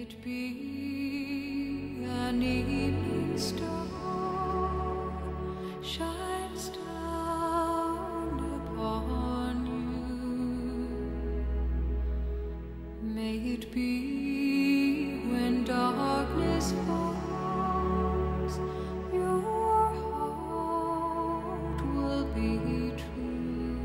it be an evening star shines down upon you. May it be when darkness falls, your heart will be true.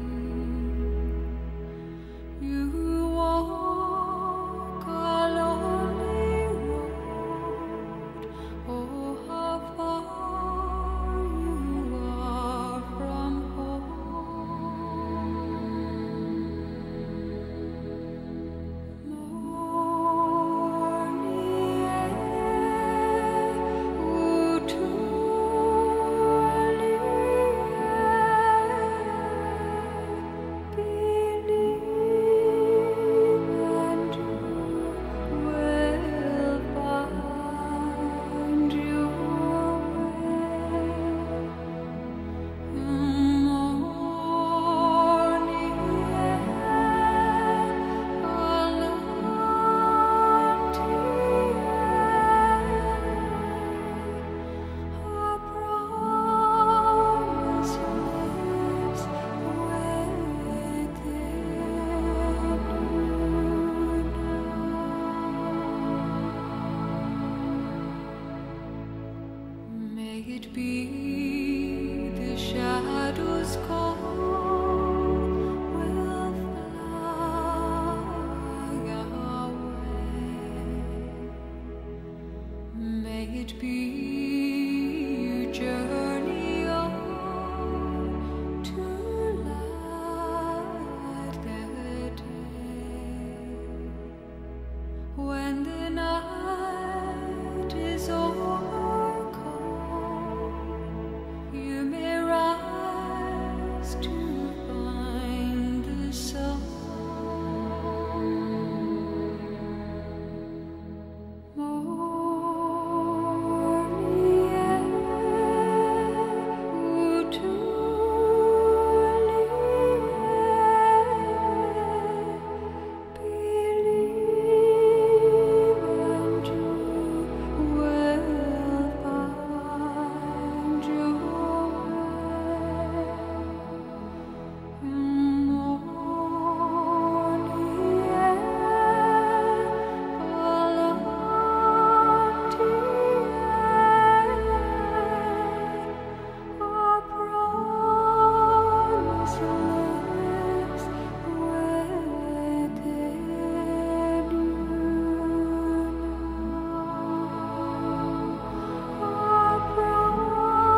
You walk a lonely road, oh how far you are from home. Morning air, oh truly believe and you will find your way. Morning air, a empty a promise lives within you. May it be the shadows call will fly away. May it be you journey on to light the day. When the night is overcome, you may rise to find the sun. Morning air, oh truly believe and you will find your way. Morning air, all empty our promise lives within you. Our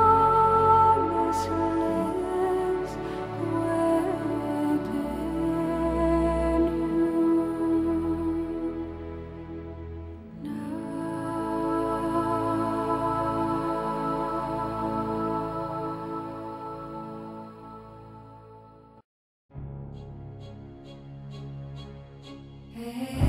promise lives within you now.